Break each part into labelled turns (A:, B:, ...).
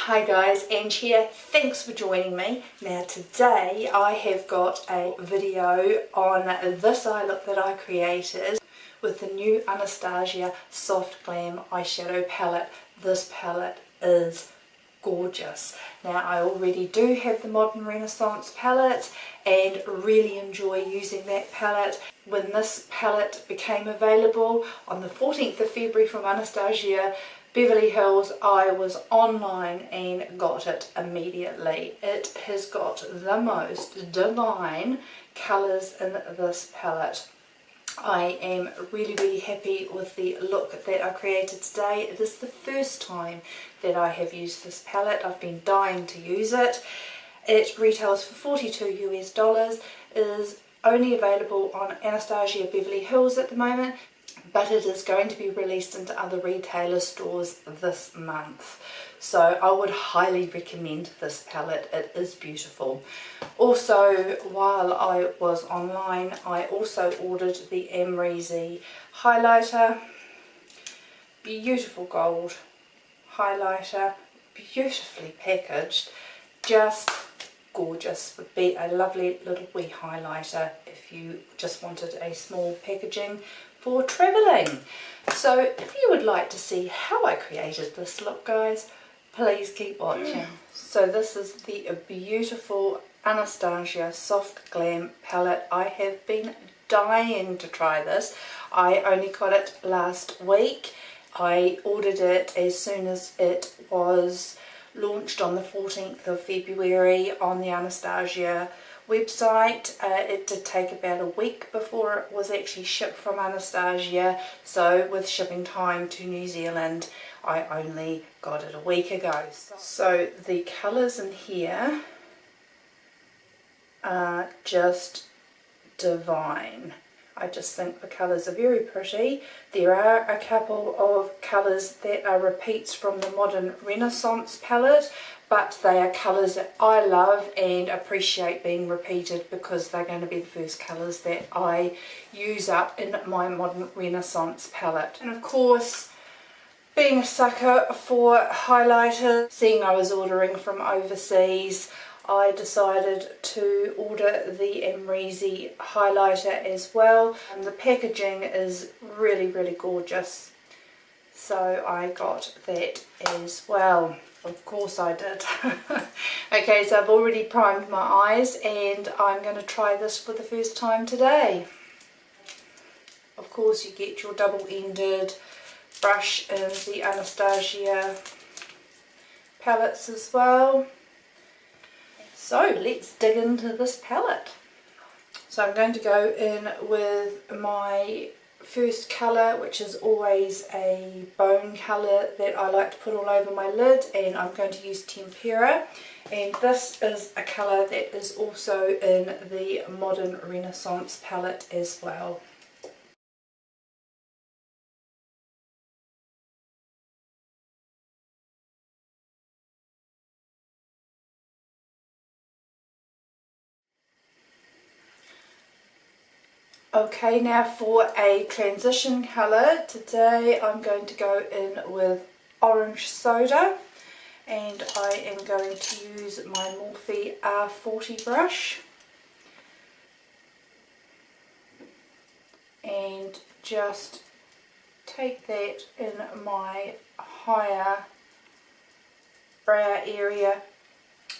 A: Hi guys, Ange here. Thanks for joining me. Now today I have got a video on this eye look that I created with the new Anastasia Soft Glam eyeshadow palette. This palette is gorgeous. Now I already do have the Modern Renaissance palette and really enjoy using that palette. When this palette became available on the 14th of February from Anastasia Beverly Hills, I was online and got it immediately. It has got the most divine colours in this palette. I am really happy with the look that I created today. It is the first time that I have used this palette. I've been dying to use it. It retails for $42 US, is only available on Anastasia Beverly Hills at the moment, but it is going to be released into other retailer stores this month. So I would highly recommend this palette. It is beautiful. Also, while I was online, I also ordered the Amrezy highlighter. Beautiful gold highlighter, beautifully packaged, just gorgeous. Would be a lovely little wee highlighter if you just wanted a small packaging for travelling. So if you would like to see how I created this look, guys, please keep watching. So this is the beautiful Anastasia Soft Glam palette. I have been dying to try this. I only got it last week. I ordered it as soon as it was launched on the 14th of February on the Anastasia website. It did take about a week before it was actually shipped from Anastasia, so with shipping time to New Zealand I only got it a week ago. So the colours in here are just divine. I just think the colours are very pretty. There are a couple of colours that are repeats from the Modern Renaissance palette, but they are colours that I love and appreciate being repeated because they're going to be the first colours that I use up in my Modern Renaissance palette. And of course, being a sucker for highlighter, seeing I was ordering from overseas, I decided to order the Amrezy highlighter as well. And the packaging is really gorgeous, so I got that as well. Of course I did. Okay, so I've already primed my eyes and I'm going to try this for the first time today. Of course you get your double-ended brush in the Anastasia palettes as well. So let's dig into this palette. So I'm going to go in with my first colour, which is always a bone colour that I like to put all over my lid, and I'm going to use Tempera. And this is a colour that is also in the Modern Renaissance palette as well. Okay, now for a transition colour, today I'm going to go in with Orange Soda, and I am going to use my Morphe R40 brush and just take that in my higher brow area.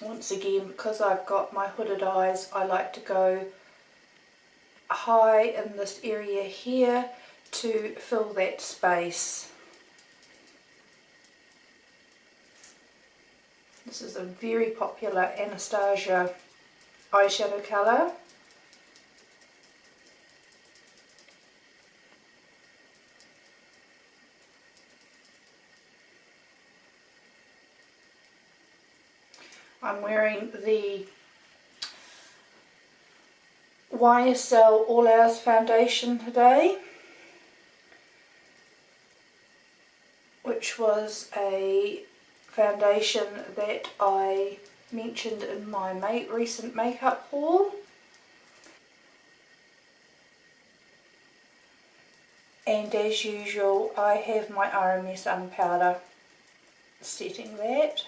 A: Once again, because I've got my hooded eyes, I like to go high in this area here to fill that space. This is a very popular Anastasia eyeshadow colour. I'm wearing the YSL All Hours foundation today, which was a foundation that I mentioned in my recent makeup haul. And as usual, I have my RMS powder setting that.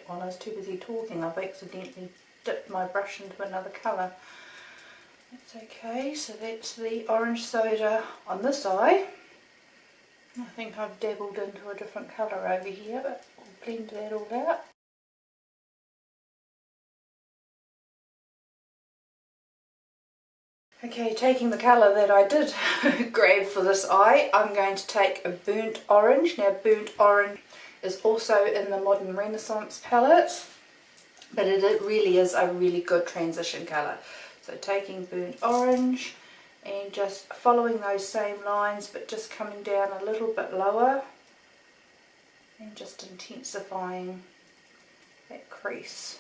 A: while I was too busy talking, I've accidentally dipped my brush into another colour. That's okay, so that's the orange soda on this eye. I think I've dabbled into a different colour over here, but we'll blend that all out. Okay, taking the colour that I did grab for this eye, I'm going to take a burnt orange. Now burnt orange is also in the Modern Renaissance palette, but it really is a really good transition colour. So taking burnt orange and just following those same lines, but just coming down a little bit lower and just intensifying that crease.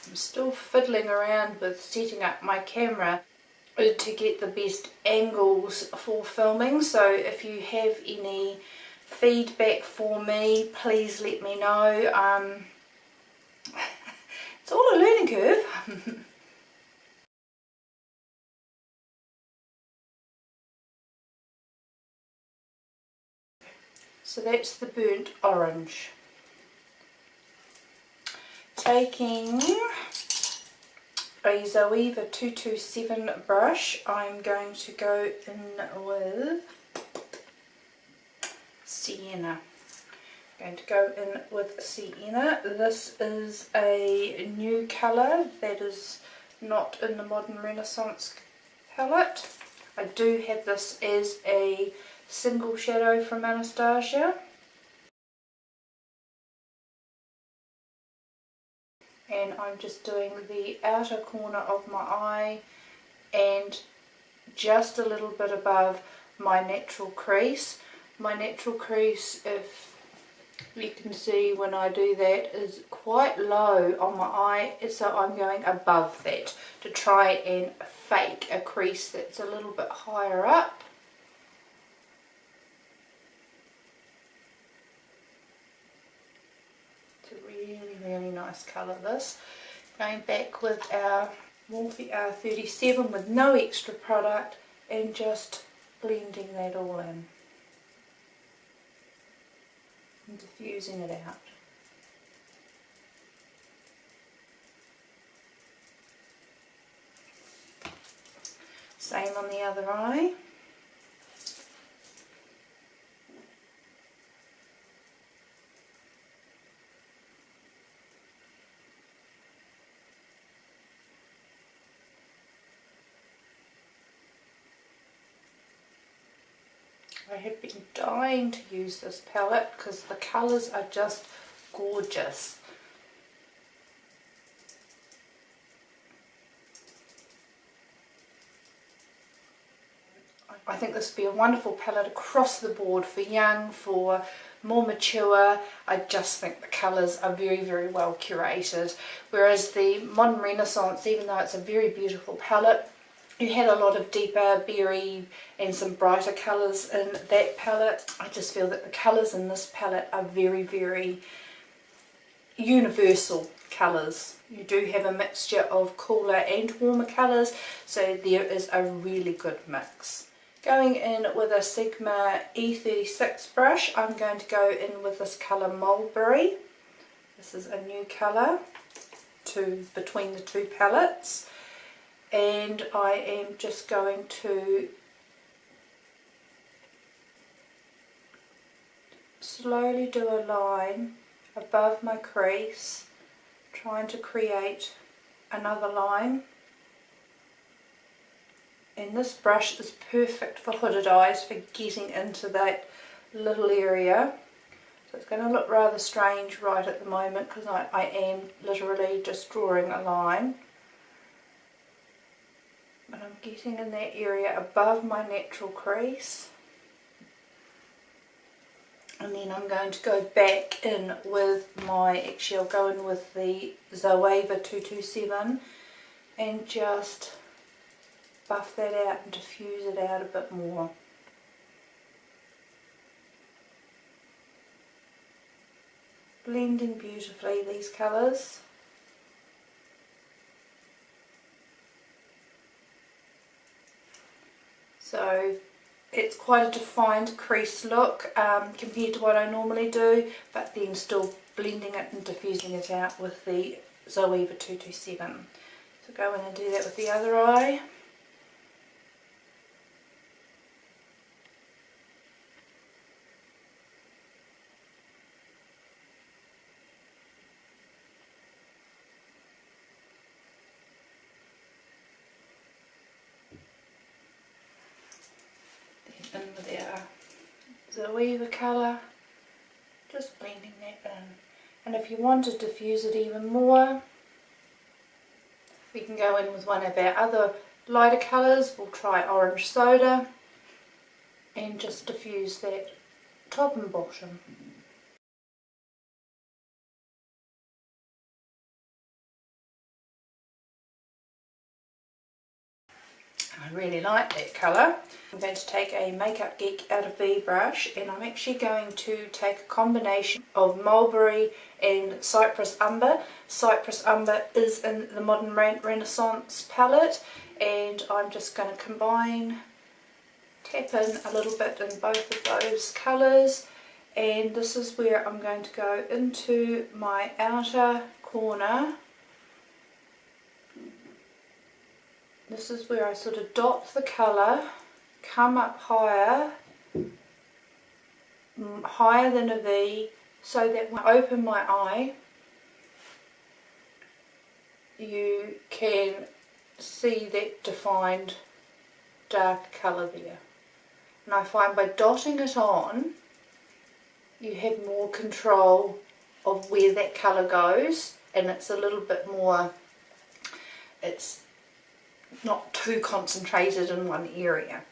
A: I'm still fiddling around with setting up my camera to get the best angles for filming, so if you have any feedback for me, please let me know. It's all a learning curve. So that's the burnt orange. Taking a Zoeva 227 brush, I'm going to go in with Sienna. I'm going to go in with Sienna. This is a new colour that is not in the Modern Renaissance palette. I do have this as a single shadow from Anastasia. And I'm just doing the outer corner of my eye and just a little bit above my natural crease. My natural crease, if you can see when I do that, is quite low on my eye, so I'm going above that to try and fake a crease that's a little bit higher up. It's a really, really nice colour, this. Going back with our Morphe R37 with no extra product and just blending that all in and diffusing it out. Same on the other eye. I have been dying to use this palette because the colours are just gorgeous. I think this would be a wonderful palette across the board for young, for more mature. I just think the colours are very, very well curated. Whereas the Modern Renaissance, even though it's a very beautiful palette, you had a lot of deeper berry and some brighter colours in that palette. I just feel that the colours in this palette are very, very universal colours. You do have a mixture of cooler and warmer colours, so there is a really good mix. Going in with a Sigma E36 brush, I'm going to go in with this colour Mulberry. This is a new colour between the two palettes. And I am just going to slowly do a line above my crease, trying to create another line. And this brush is perfect for hooded eyes, for getting into that little area. So it's going to look rather strange right at the moment because I am literally just drawing a line. But I'm getting in that area above my natural crease. And then I'm going to go back in with actually I'll go in with the Zoeva 227 and just buff that out and diffuse it out a bit more. Blending beautifully these colours. So it's quite a defined crease look compared to what I normally do, but then still blending it and diffusing it out with the Zoeva 227. So go in and do that with the other eye. Then in with our Zoeva colour, just blending that in. And if you want to diffuse it even more, we can go in with one of our other lighter colours. We'll try Orange Soda and just diffuse that top and bottom. I really like that colour. I'm going to take a Makeup Geek out of V brush, and I'm actually going to take a combination of Mulberry and Cypress Umber. Cypress Umber is in the Modern Renaissance palette, and I'm just going to tap in a little bit in both of those colours, and this is where I'm going to go into my outer corner. This is where I sort of dot the colour, come up higher than a V, so that when I open my eye, you can see that defined dark colour there. And I find by dotting it on, you have more control of where that colour goes, and it's a little bit more, it's not too concentrated in one area.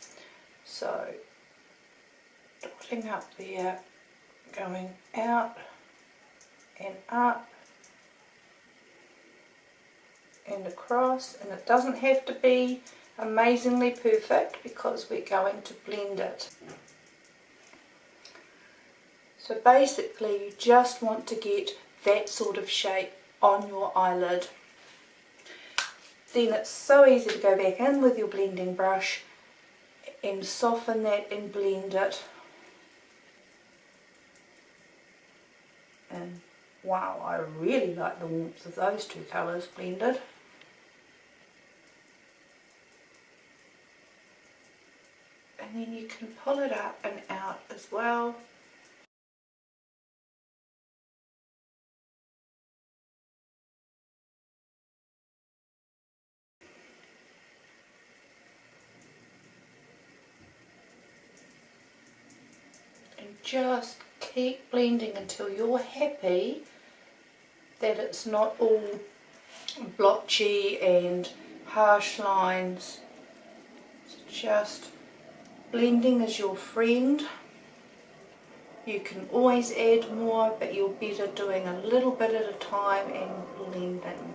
A: So dotting up there, going out and up and across, and it doesn't have to be amazingly perfect because we're going to blend it. So basically you just want to get that sort of shape on your eyelid. Then it's so easy to go back in with your blending brush and soften that and blend it. And wow, I really like the warmth of those two colours blended. And then you can pull it up and out as well. Just keep blending until you're happy that it's not all blotchy and harsh lines. So just blending is your friend. You can always add more, but you're better doing a little bit at a time and blending.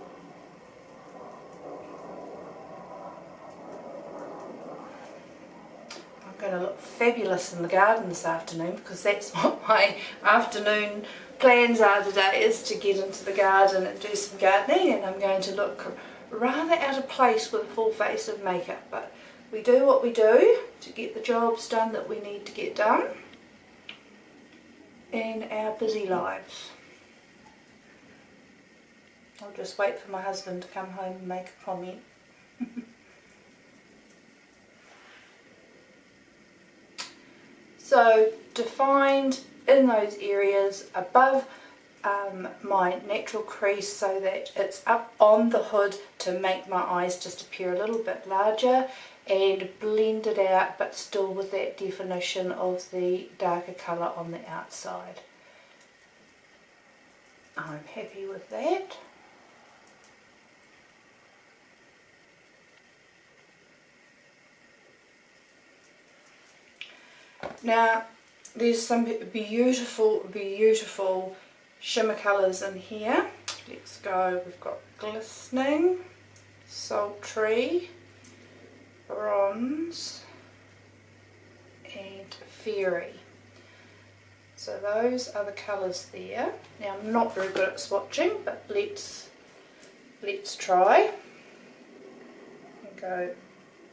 A: Going to look fabulous in the garden this afternoon, because that's what my afternoon plans are today, is to get into the garden and do some gardening, and I'm going to look rather out of place with a full face of makeup, but we do what we do to get the jobs done that we need to get done in our busy lives. I'll just wait for my husband to come home and make a comment. So defined in those areas above my natural crease, so that it's up on the hood to make my eyes just appear a little bit larger, and blend it out but still with that definition of the darker colour on the outside. I'm happy with that. Now there's some beautiful, beautiful shimmer colours in here. Let's go. We've got Glistening, Sultry, Bronze and Fairy. So those are the colours there. Now I'm not very good at swatching, but let's try. And go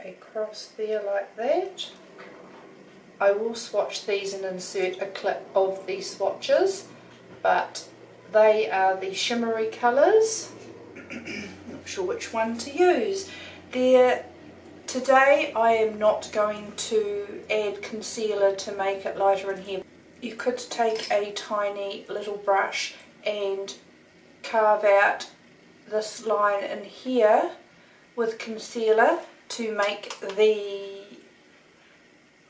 A: across there like that. I will swatch these and insert a clip of these swatches, but they are the shimmery colours. Not sure which one to use. Today I am not going to add concealer to make it lighter in here. You could take a tiny little brush and carve out this line in here with concealer to make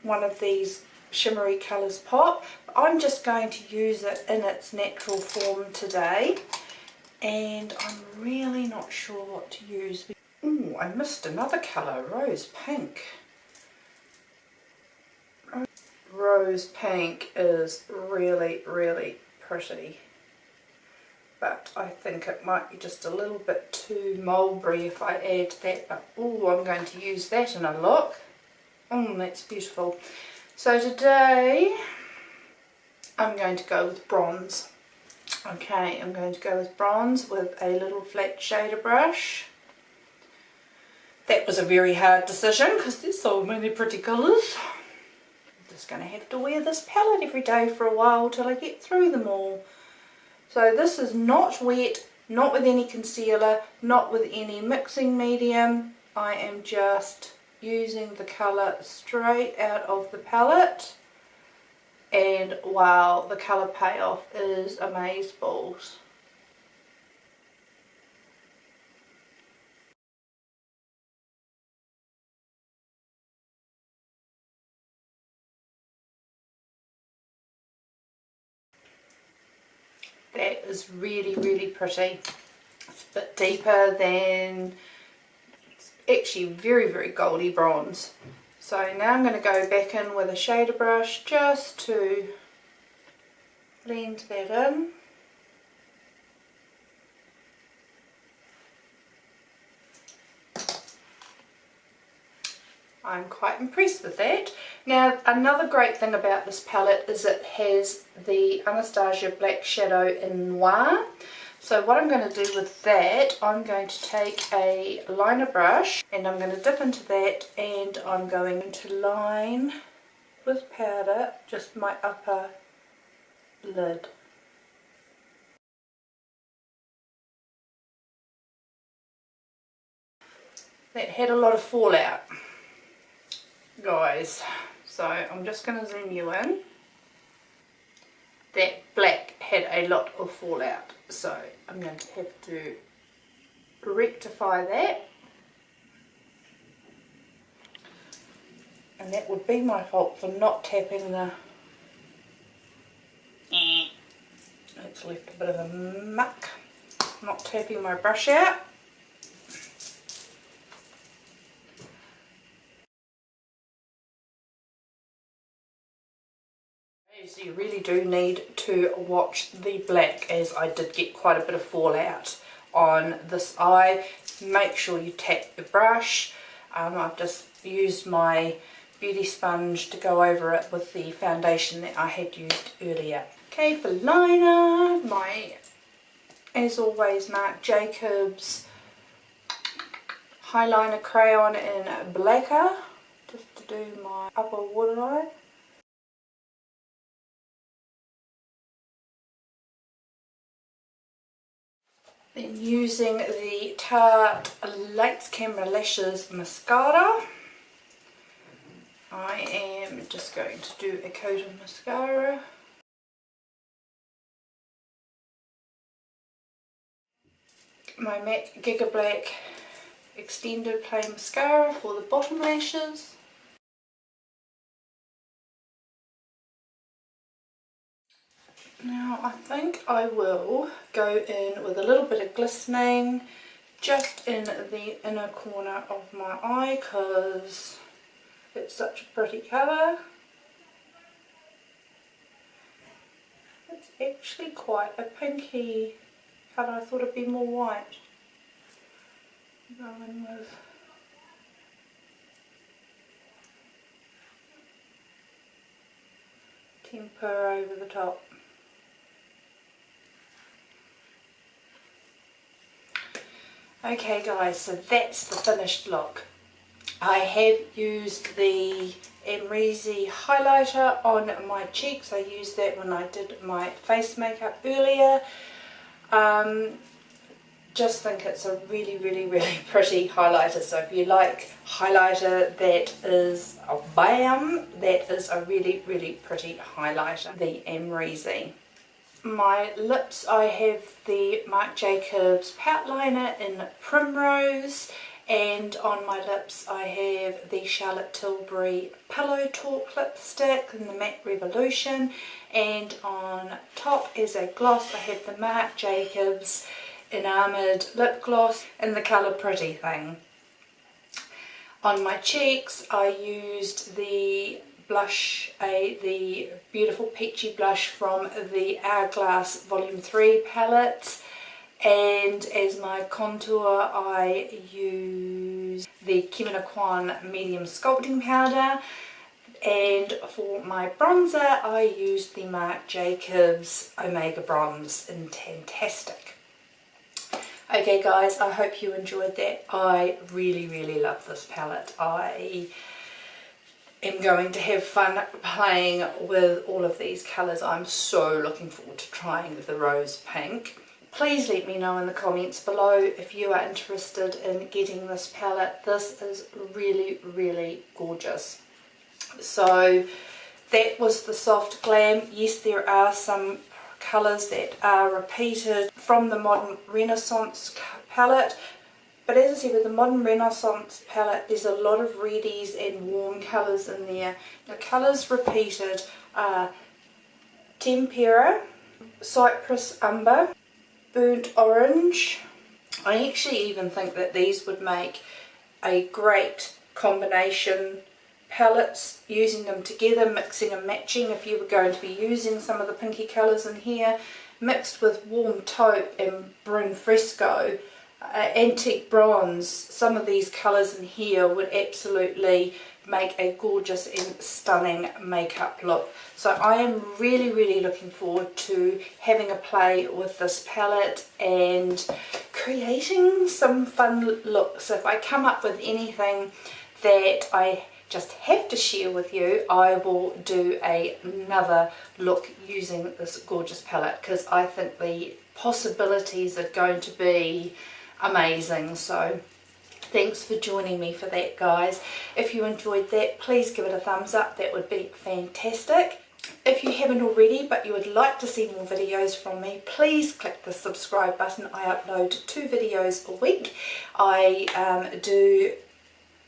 A: one of these shimmery colours pop. I'm just going to use it in its natural form today, and I'm really not sure what to use. Ooh, I missed another colour, rose pink. Rose pink is really, really pretty, but I think it might be just a little bit too mulberry if I add that. But ooh, I'm going to use that in a look. That's beautiful. So today I'm going to go with bronze. Okay, I'm going to go with bronze with a little flat shader brush. That was a very hard decision because there's so many pretty colours. I'm just going to have to wear this palette every day for a while till I get through them all. So this is not wet, not with any concealer, not with any mixing medium. I am just using the colour straight out of the palette, and wow, the colour payoff is amazeballs. That is really, really pretty. It's a bit deeper than, it's actually very, very goldy bronze. So now I'm going to go back in with a shader brush just to blend that in. I'm quite impressed with that. Now, another great thing about this palette is it has the Anastasia Black Shadow in Noir. So what I'm going to do with that, I'm going to take a liner brush and I'm going to dip into that, and I'm going to line with powder just my upper lid. That had a lot of fallout, guys, so I'm just going to zoom you in. That black had a lot of fallout, so I'm going to have to rectify that, and that would be my fault for not tapping the, it's left a bit of a muck, not tapping my brush out. So you really do need to watch the black, as I did get quite a bit of fallout on this eye. Make sure you tap your brush. I've just used my beauty sponge to go over it with the foundation that I had used earlier. Okay, for liner, my, as always, Marc Jacobs Eyeliner crayon in Blacker, just to do my upper waterline. Then using the Tarte Lights Camera Lashes Mascara, I am just going to do a coat of mascara. My MAC Giga Black Extended Play Mascara for the bottom lashes. Now I think I will go in with a little bit of glistening just in the inner corner of my eye because it's such a pretty colour. It's actually quite a pinky colour. I thought it'd be more white. Go in with Temper over the top. Okay guys, so that's the finished look. I have used the Emrezy highlighter on my cheeks. I used that when I did my face makeup earlier. Just think it's a really pretty highlighter. So if you like highlighter that is a bam, that is a really pretty highlighter, the Emrezy. My lips, I have the Marc Jacobs Pout Liner in Primrose, and on my lips I have the Charlotte Tilbury Pillow Talk lipstick in the Matte Revolution, and on top as a gloss I have the Marc Jacobs Enamored Lip Gloss in the colour Pretty Thing. On my cheeks I used the blush, the beautiful peachy blush from the Hourglass Volume 3 palette, and as my contour I use the Kim Kwan Medium Sculpting Powder, and for my bronzer I used the Marc Jacobs Omega Bronze in Fantastic. Okay guys, I hope you enjoyed that. I really love this palette. I am going to have fun playing with all of these colours. I'm so looking forward to trying the rose pink. Please let me know in the comments below if you are interested in getting this palette. This is really gorgeous. So that was the Soft Glam. Yes, there are some colours that are repeated from the Modern Renaissance palette, but as I said, with the Modern Renaissance palette there's a lot of reddies and warm colours in there. The colours repeated are Tempera, Cypress Umber, Burnt Orange. I actually even think that these would make a great combination palettes, using them together, mixing and matching. If you were going to be using some of the pinky colours in here mixed with Warm Taupe and Brun Fresco, Antique Bronze, some of these colours in here would absolutely make a gorgeous and stunning makeup look. So I am really looking forward to having a play with this palette and creating some fun looks. If I come up with anything that I just have to share with you, I will do another look using this gorgeous palette, because I think the possibilities are going to be amazing. So thanks for joining me for that, guys. If you enjoyed that, please give it a thumbs up. That would be fantastic. If you haven't already but you would like to see more videos from me, please click the subscribe button. I upload 2 videos a week. I do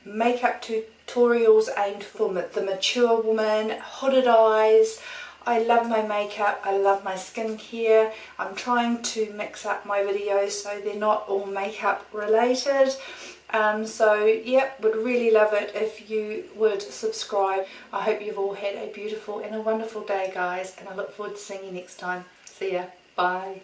A: makeup tutorials aimed for the mature woman, hooded eyes. I love my makeup, I love my skincare. I'm trying to mix up my videos so they're not all makeup related. So yeah, would really love it if you would subscribe. I hope you've all had a beautiful and a wonderful day, guys, and I look forward to seeing you next time. See ya. Bye.